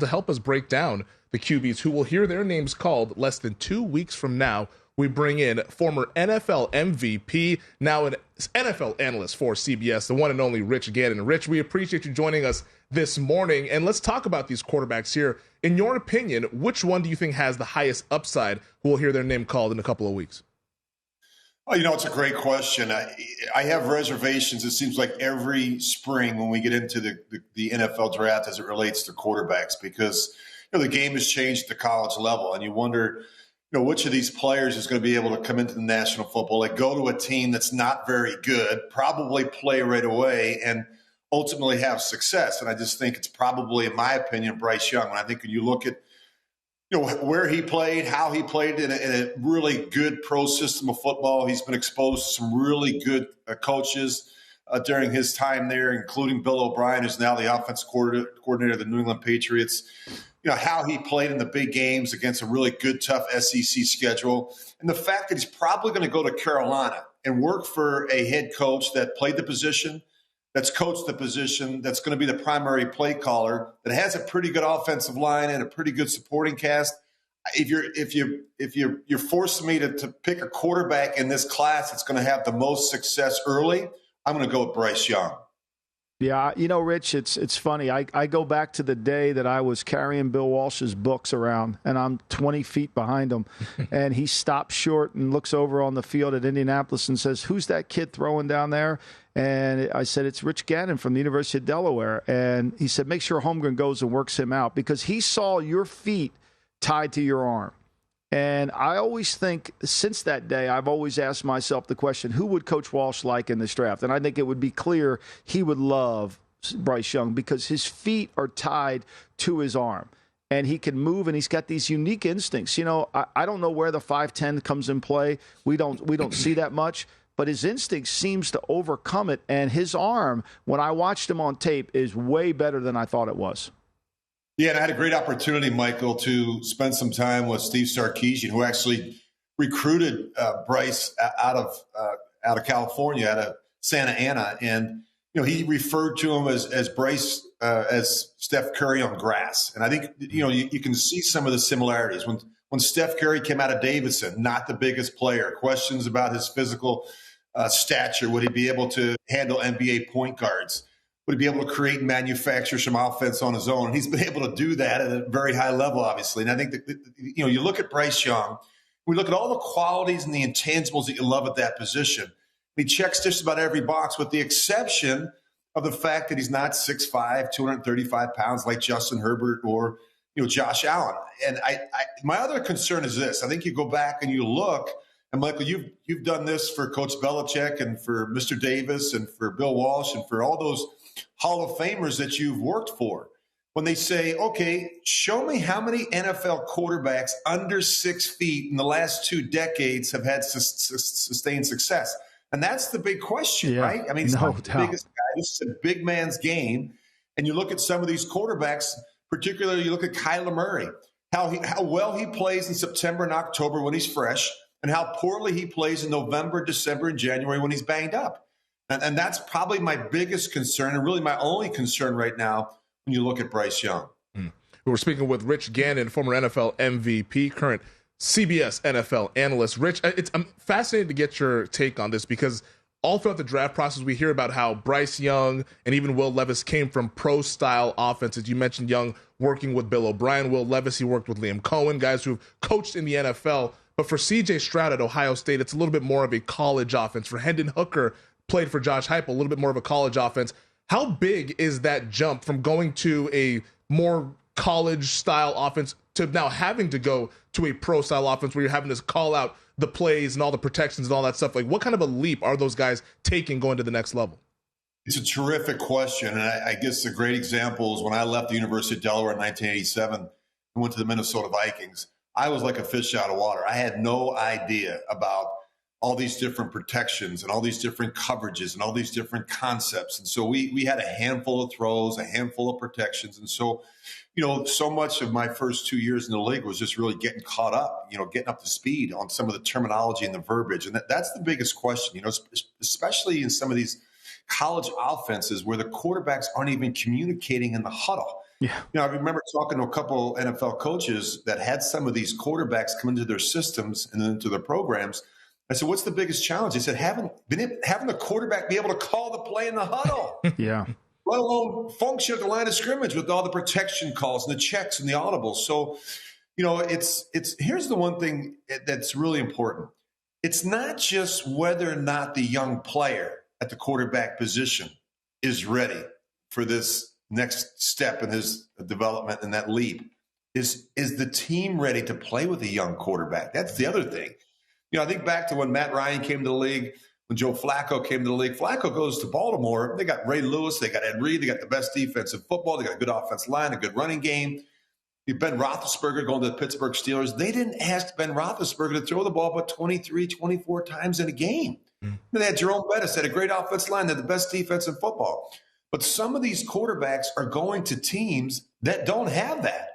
To help us break down the QBs who will hear their names called less than 2 weeks from now, we bring in former NFL MVP, now an NFL analyst for CBS, the one and only Rich Gannon. Rich, we appreciate you joining us this morning, and let's talk about these quarterbacks here. In your opinion, which one do you think has the highest upside who will hear their name called in a couple of weeks? Oh, it's a great question. I have reservations, it seems like every spring when we get into the NFL draft as it relates to quarterbacks, because the game has changed at the college level, and you wonder which of these players is going to be able to come into the National Football League, go to a team that's not very good, probably play right away, and ultimately have success. And I just think it's probably, in my opinion, Bryce Young. And I think when you look at where he played, how he played in a really good pro system of football. He's been exposed to some really good coaches during his time there, including Bill O'Brien, who's now the offensive coordinator of the New England Patriots. How he played in the big games against a really good, tough SEC schedule. And the fact that he's probably going to go to Carolina and work for a head coach that played the position, that's coached the position, that's going to be the primary play caller, that has a pretty good offensive line and a pretty good supporting cast. If you're forcing me to pick a quarterback in this class that's going to have the most success early, I'm going to go with Bryce Young. Yeah, Rich, it's funny. I go back to the day that I was carrying Bill Walsh's books around, and I'm 20 feet behind him, and he stops short and looks over on the field at Indianapolis and says, "Who's that kid throwing down there?" And I said, "It's Rich Gannon from the University of Delaware." And he said, "Make sure Holmgren goes and works him out," because he saw your feet tied to your arm. And I always think, since that day, I've always asked myself the question, who would Coach Walsh like in this draft? And I think it would be clear he would love Bryce Young because his feet are tied to his arm. And he can move, and he's got these unique instincts. I don't know where the 5'10 comes in play. We don't see that much. But his instinct seems to overcome it. And his arm, when I watched him on tape, is way better than I thought it was. Yeah, and I had a great opportunity, Michael, to spend some time with Steve Sarkisian, who actually recruited Bryce out of California, out of Santa Ana, and he referred to him as Bryce as Steph Curry on grass. And I think you can see some of the similarities when Steph Curry came out of Davidson, not the biggest player, questions about his physical stature, would he be able to handle NBA point guards? Would he be able to create and manufacture some offense on his own? And he's been able to do that at a very high level, obviously. And I think that, you look at Bryce Young, we look at all the qualities and the intangibles that you love at that position. He checks just about every box, with the exception of the fact that he's not 6'5", 235 pounds like Justin Herbert or Josh Allen. And my other concern is this. I think you go back and you look, and Michael, you've done this for Coach Belichick and for Mr. Davis and for Bill Walsh and for all those Hall of Famers that you've worked for. When they say, okay, show me how many NFL quarterbacks under 6 feet in the last 2 decades have had sustained success. And that's the big question, right? I mean, he's not the biggest guy. This is a big man's game. And you look at some of these quarterbacks, particularly you look at Kyler Murray, how well he plays in September and October when he's fresh, and how poorly he plays in November, December, and January when he's banged up. And that's probably my biggest concern, and really my only concern right now when you look at Bryce Young. We're speaking with Rich Gannon, former NFL MVP, current CBS NFL analyst. Rich, I'm fascinated to get your take on this because all throughout the draft process, we hear about how Bryce Young and even Will Levis came from pro-style offenses. You mentioned Young working with Bill O'Brien. Will Levis, he worked with Liam Cohen, guys who've coached in the NFL. But for C.J. Stroud at Ohio State, it's a little bit more of a college offense. For Hendon Hooker, played for Josh Heupel, a little bit more of a college offense. How big is that jump from going to a more college-style offense to now having to go to a pro-style offense where you're having to call out the plays and all the protections and all that stuff? Like, what kind of a leap are those guys taking going to the next level? It's a terrific question, and I guess a great example is when I left the University of Delaware in 1987 and went to the Minnesota Vikings. I was like a fish out of water. I had no idea about all these different protections and all these different coverages and all these different concepts. And so we had a handful of throws, a handful of protections. And so, so much of my first 2 years in the league was just really getting caught up, getting up to speed on some of the terminology and the verbiage. And that's the biggest question, especially in some of these college offenses where the quarterbacks aren't even communicating in the huddle. Yeah. I remember talking to a couple NFL coaches that had some of these quarterbacks come into their systems and into their programs. I said, what's the biggest challenge? He said, having the quarterback be able to call the play in the huddle. Yeah. Let alone function at the line of scrimmage with all the protection calls and the checks and the audibles. So, it's here's the one thing that's really important. It's not just whether or not the young player at the quarterback position is ready for this next step in his development and that leap. Is the team ready to play with a young quarterback? That's the other thing. I think back to when Matt Ryan came to the league, when Joe Flacco came to the league. Flacco goes to Baltimore. They got Ray Lewis. They got Ed Reed. They got the best defense in football. They got a good offensive line, a good running game. Ben Roethlisberger going to the Pittsburgh Steelers. They didn't ask Ben Roethlisberger to throw the ball but 23, 24 times in a game. They had Jerome Bettis, had a great offensive line. They had the best defense in football. But some of these quarterbacks are going to teams that don't have that.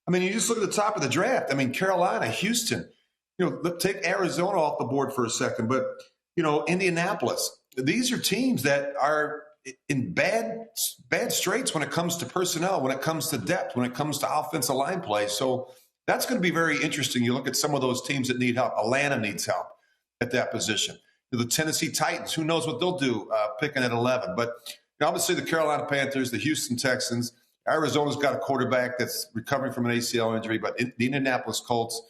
I mean, you just look at the top of the draft. I mean, Carolina, Houston, take Arizona off the board for a second, but, Indianapolis. These are teams that are in bad straits when it comes to personnel, when it comes to depth, when it comes to offensive line play. So that's going to be very interesting. You look at some of those teams that need help. Atlanta needs help at that position. The Tennessee Titans, who knows what they'll do picking at 11. But obviously the Carolina Panthers, the Houston Texans, Arizona's got a quarterback that's recovering from an ACL injury, but the Indianapolis Colts,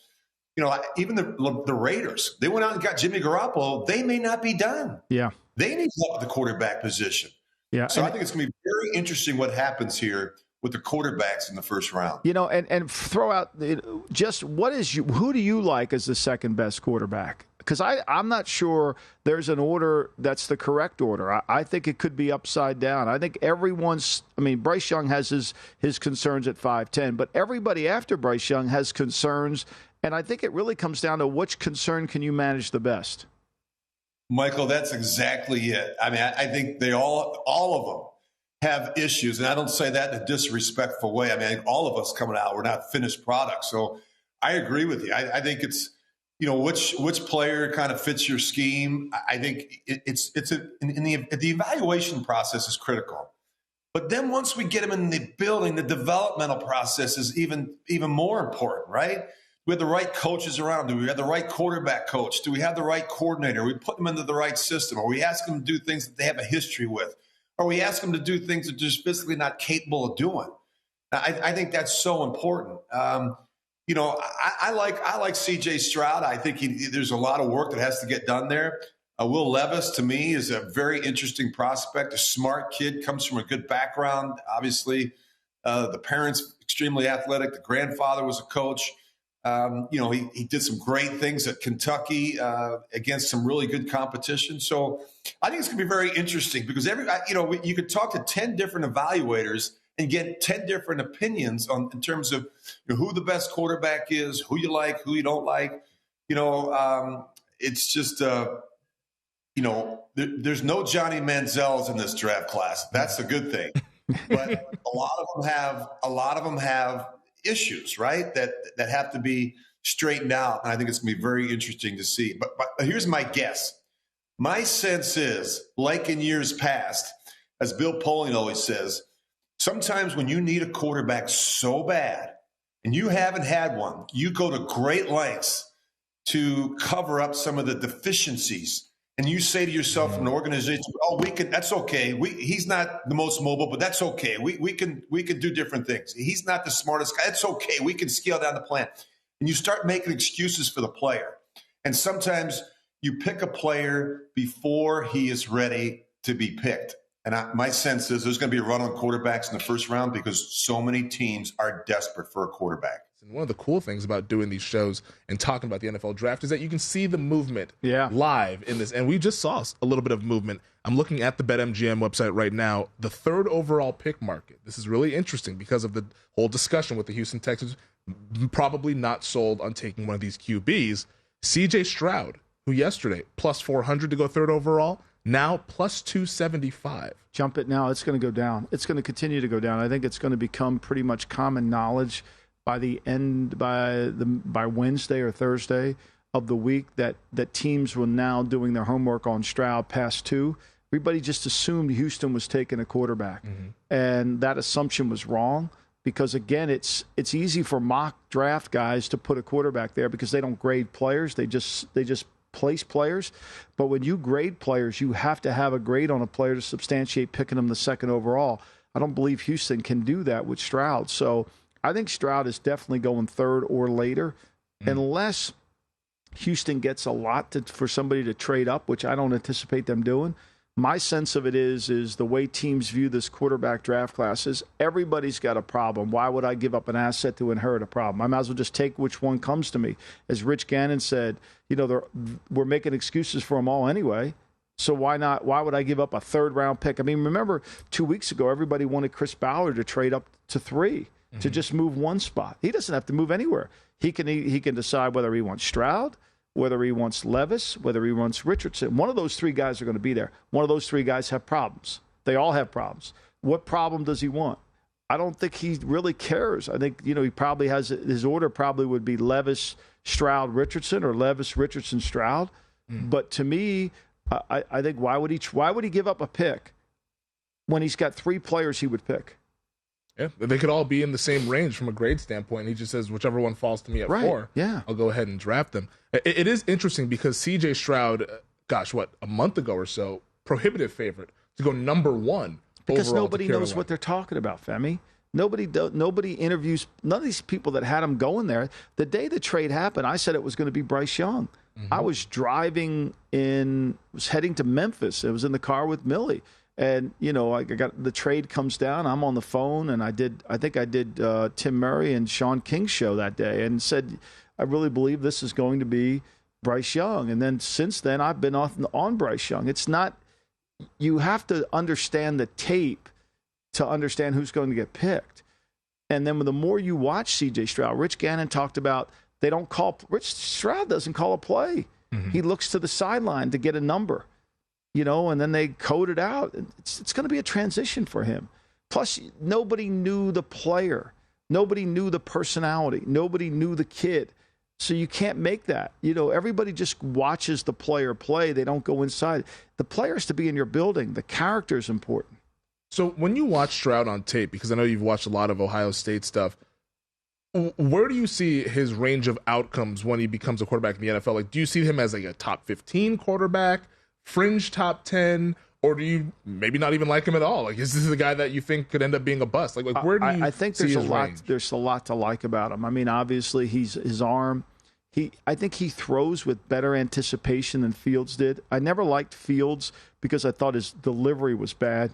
even the Raiders, they went out and got Jimmy Garoppolo. They may not be done. Yeah. They need help at the quarterback position. Yeah. So I think it's going to be very interesting what happens here with the quarterbacks in the first round. And throw out just who do you like as the second best quarterback? Because I'm not sure there's an order that's the correct order. I think it could be upside down. I think Bryce Young has his concerns at 5'10", but everybody after Bryce Young has concerns, and I think it really comes down to which concern can you manage the best. Michael, that's exactly it. I mean, I think they all of them have issues, and I don't say that in a disrespectful way. I mean, I think all of us coming out, we're not finished products. So I agree with you. I think it's, which player kind of fits your scheme. I think the evaluation process is critical. But then once we get them in the building, the developmental process is even more important, right? We have the right coaches around. Do we have the right quarterback coach? Do we have the right coordinator? We put them into the right system. Or we ask them to do things that they have a history with? Or we ask them to do things that they're just physically not capable of doing? I think that's so important. I like C.J. Stroud. I think there's a lot of work that has to get done there. Will Levis, to me, is a very interesting prospect, a smart kid, comes from a good background. Obviously, the parents extremely athletic. The grandfather was a coach. He did some great things at Kentucky against some really good competition. So I think it's going to be very interesting because you could talk to 10 different evaluators and get 10 different opinions in terms of who the best quarterback is, who you like, who you don't like. It's just there's no Johnny Manziels in this draft class. That's a good thing. But a lot of them have issues, right? That have to be straightened out. And I think it's going to be very interesting to see. But here's my guess. My sense is, like in years past, as Bill Polian always says, sometimes when you need a quarterback so bad and you haven't had one, you go to great lengths to cover up some of the deficiencies. And you say to yourself from an organization, that's okay. He's not the most mobile, but that's okay. We can do different things. He's not the smartest guy. That's okay. We can scale down the plan. And you start making excuses for the player. And sometimes you pick a player before he is ready to be picked. And my sense is there's going to be a run on quarterbacks in the first round because so many teams are desperate for a quarterback. And one of the cool things about doing these shows and talking about the NFL draft is that you can see the movement live in this. And we just saw a little bit of movement. I'm looking at the BetMGM website right now, the third overall pick market. This is really interesting because of the whole discussion with the Houston Texans probably not sold on taking one of these QBs. C.J. Stroud, who yesterday, plus 400 to go third overall, now plus 275. Jump it now. It's going to go down. It's going to continue to go down. I think it's going to become pretty much common knowledge by Wednesday or Thursday of the week that teams were now doing their homework on Stroud past 2. Everybody just assumed Houston was taking a quarterback. Mm-hmm. And that assumption was wrong because, again, it's easy for mock draft guys to put a quarterback there because they don't grade players. They just place players. But when you grade players, you have to have a grade on a player to substantiate picking them the second overall. I don't believe Houston can do that with Stroud. So I think Stroud is definitely going third or later, unless Houston gets a lot for somebody to trade up, which I don't anticipate them doing. My sense of it is the way teams view this quarterback draft class is everybody's got a problem. Why would I give up an asset to inherit a problem? I might as well just take which one comes to me. As Rich Gannon said, we're making excuses for them all anyway. So why not? Why would I give up a third-round pick? I mean, remember 2 weeks ago, everybody wanted Chris Ballard to trade up to 3 to just move one spot. He doesn't have to move anywhere. He can decide whether he wants Stroud, whether he wants Levis, whether he wants Richardson. One of those 3 guys are going to be there. One of those 3 guys have problems. They all have problems. What problem does he want? I don't think he really cares. I think, he probably has his order probably would be Levis, Stroud, Richardson, or Levis, Richardson, Stroud. But to me, I think why would he give up a pick when he's got 3 players he would pick? Yeah, they could all be in the same range from a grade standpoint. He just says, whichever one falls to me at 4, I'll go ahead and draft them. It is interesting because C.J. Stroud, a month ago or so, prohibitive favorite to go number 1 because overall. Nobody knows what they're talking about, Femi. Nobody interviews, none of these people that had him going there. The day the trade happened, I said it was going to be Bryce Young. I was was heading to Memphis. I was in the car with Millie. And, I got the trade comes down. I'm on the phone, and I think I did Tim Murray and Sean King's show that day and said, I really believe this is going to be Bryce Young. And then since then, I've been on Bryce Young. It's not, you have to understand the tape to understand who's going to get picked. And then the more you watch C.J. Stroud, Rich Gannon talked about Rich Stroud doesn't call a play. He looks to the sideline to get a number. And then they code it out. It's going to be a transition for him. Plus, nobody knew the player. Nobody knew the personality. Nobody knew the kid. So you can't make that. Everybody just watches the player play. They don't go inside. The player has to be in your building. The character is important. So when you watch Stroud on tape, because I know you've watched a lot of Ohio State stuff, where do you see his range of outcomes when he becomes a quarterback in the NFL? Do you see him as a top 15 quarterback, fringe top 10, or do you maybe not even like him at all? Is this the guy that you think could end up being a bust? Where do you I think see there's his range? There's a lot to like about him. I mean, obviously, his arm. I think he throws with better anticipation than Fields did. I never liked Fields because I thought his delivery was bad.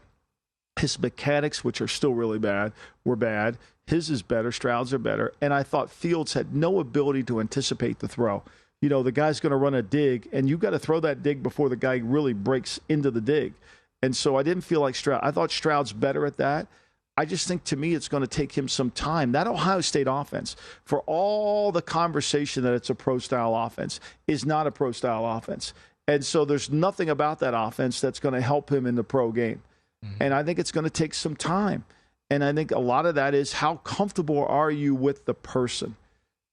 His mechanics, which are still really bad, were bad. His is better. Stroud's are better. And I thought Fields had no ability to anticipate the throw. The guy's going to run a dig, and you've got to throw that dig before the guy really breaks into the dig. And so I didn't feel like Stroud. I thought Stroud's better at that. I just think, to me, it's going to take him some time. That Ohio State offense, for all the conversation that it's a pro-style offense, is not a pro-style offense. And so there's nothing about that offense that's going to help him in the pro game. And I think it's going to take some time. And I think a lot of that is how comfortable are you with the person?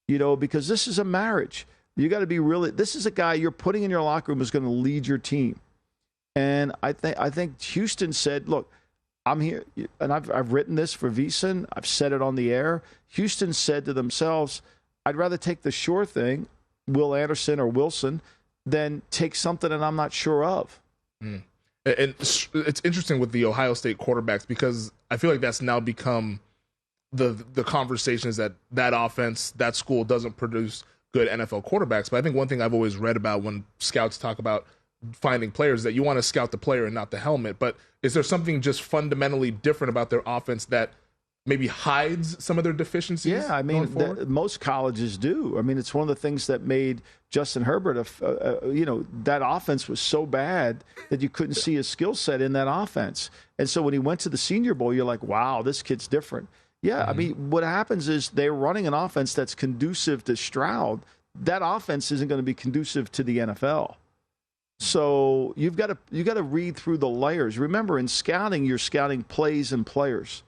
Because this is a marriage. You got to be this is a guy you're putting in your locker room who's going to lead your team. And I think Houston said, look, I'm here. And I've written this for VSiN. I've said it on the air. Houston said to themselves, I'd rather take the sure thing, Will Anderson or Wilson, than take something that I'm not sure of. And it's interesting with the Ohio State quarterbacks because I feel like that's now become the conversation is that offense, that school doesn't produce good NFL quarterbacks. But I think one thing I've always read about when scouts talk about finding players is that you want to scout the player and not the helmet. But is there something just fundamentally different about their offense that maybe hides some of their deficiencies? Yeah, I mean, most colleges do. I mean, it's one of the things that made Justin Herbert, that offense was so bad that you couldn't see his skill set in that offense. And so when he went to the Senior Bowl, you're like, wow, this kid's different. Yeah, I mean, what happens is they're running an offense that's conducive to Stroud. That offense isn't going to be conducive to the NFL. So you've got to read through the layers. Remember, in scouting, you're scouting plays and players.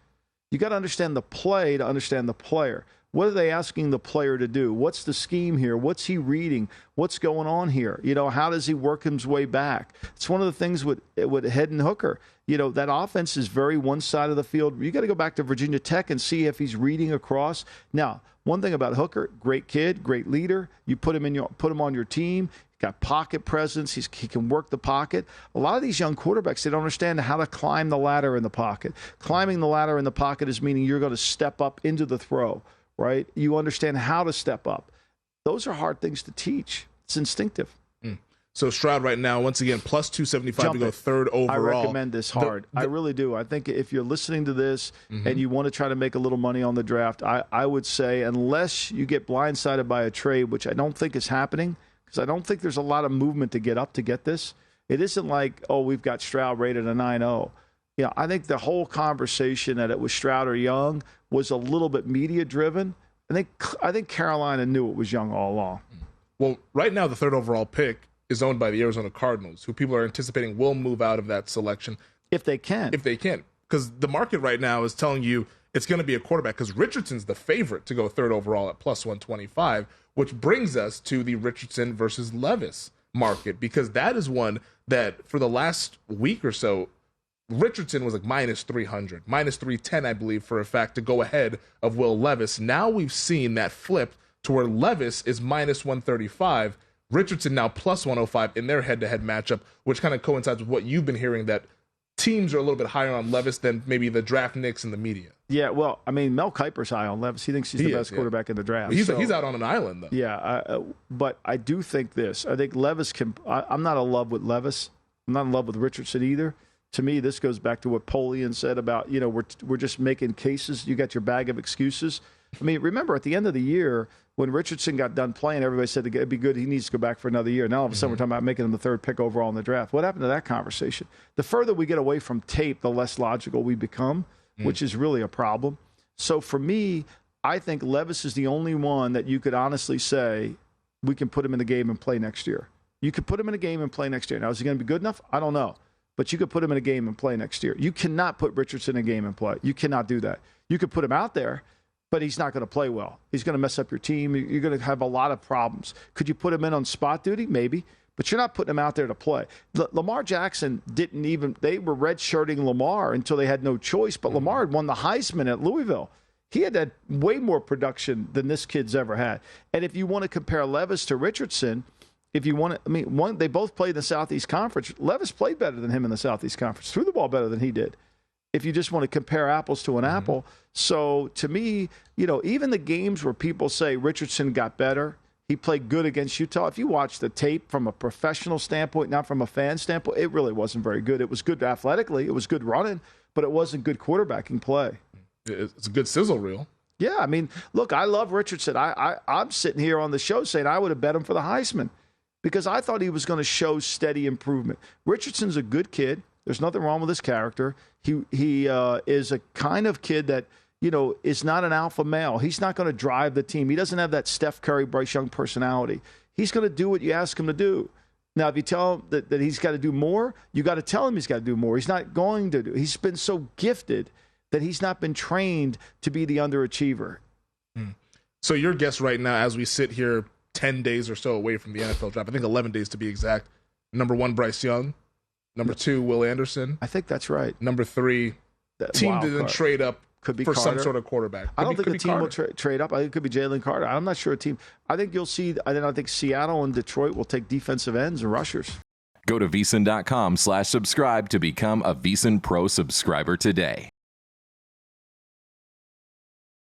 You got to understand the play to understand the player. What are they asking the player to do? What's the scheme here? What's he reading? What's going on here? How does he work his way back? It's one of the things with Hendon Hooker. That offense is very one side of the field. You got to go back to Virginia Tech and see if he's reading across. Now, one thing about Hooker, great kid, great leader. You put him on your team. Got pocket presence. He can work the pocket. A lot of these young quarterbacks, they don't understand how to climb the ladder in the pocket. Climbing the ladder in the pocket is meaning you're going to step up into the throw, right? You understand how to step up. Those are hard things to teach. It's instinctive. So Stroud right now, once again, plus 275 to go third overall. I recommend this hard. I really do. I think if you're listening to this and you want to try to make a little money on the draft, I would say unless you get blindsided by a trade, which I don't think is happening, because I don't think there's a lot of movement to get up to get this. It isn't like, we've got Stroud rated a 9-0. I think the whole conversation that it was Stroud or Young was a little bit media-driven. I think Carolina knew it was Young all along. Well, right now the third overall pick is owned by the Arizona Cardinals, who people are anticipating will move out of that selection. If they can. Because the market right now is telling you it's going to be a quarterback, because Richardson's the favorite to go third overall at plus 125, which brings us to the Richardson versus Levis market, because that is one that for the last week or so, Richardson was like minus 300, minus 310, I believe, for a fact, to go ahead of Will Levis. Now we've seen that flip to where Levis is minus 135, Richardson now plus 105 in their head-to-head matchup, which kind of coincides with what you've been hearing, that teams are a little bit higher on Levis than maybe the draft nicks and the media. Yeah, well, I mean, Mel Kiper's high on Levis. He thinks he's the best quarterback in the draft. He's out on an island, though. Yeah, but I do think this. I think Levis can – I'm not in love with Levis. I'm not in love with Richardson either. To me, this goes back to what Polian said about, we're just making cases. You got your bag of excuses. I mean, remember, at the end of the year – when Richardson got done playing, everybody said it'd be good. He needs to go back for another year. Now all of a sudden we're talking about making him the third pick overall in the draft. What happened to that conversation? The further we get away from tape, the less logical we become, which is really a problem. So for me, I think Levis is the only one that you could honestly say we can put him in the game and play next year. You could put him in a game and play next year. Now, is he going to be good enough? I don't know. But you could put him in a game and play next year. You cannot put Richardson in a game and play. You cannot do that. You could put him out there, but he's not going to play well. He's going to mess up your team. You're going to have a lot of problems. Could you put him in on spot duty? Maybe. But you're not putting him out there to play. Lamar Jackson they were redshirting Lamar until they had no choice. But Lamar had won the Heisman at Louisville. He had way more production than this kid's ever had. And if you want to compare Levis to Richardson, they both played in the Southeast Conference. Levis played better than him in the Southeast Conference, threw the ball better than he did. If you just want to compare apples to an apple. So to me, even the games where people say Richardson got better, he played good against Utah. If you watch the tape from a professional standpoint, not from a fan standpoint, it really wasn't very good. It was good athletically. It was good running, but it wasn't good quarterbacking play. It's a good sizzle reel. Yeah, I mean, look, I love Richardson. I'm sitting here on the show saying I would have bet him for the Heisman because I thought he was going to show steady improvement. Richardson's a good kid. There's nothing wrong with his character. He is a kind of kid that, is not an alpha male. He's not going to drive the team. He doesn't have that Steph Curry, Bryce Young personality. He's going to do what you ask him to do. Now, if you tell him that he's got to do more, you got to tell him he's got to do more. He's not going to do. He's been so gifted that he's not been trained to be the underachiever. So your guess right now, as we sit here 10 days or so away from the NFL draft, I think 11 days to be exact, number 1, Bryce Young. Number 2, Will Anderson. I think that's right. Number 3, team didn't trade up for Carter. Some sort of quarterback. I don't think the team will trade up. I think it could be Jalen Carter. I'm not sure a team. I think you'll see. I think Seattle and Detroit will take defensive ends and rushers. Go to VSiN.com/subscribe to become a VSiN Pro subscriber today.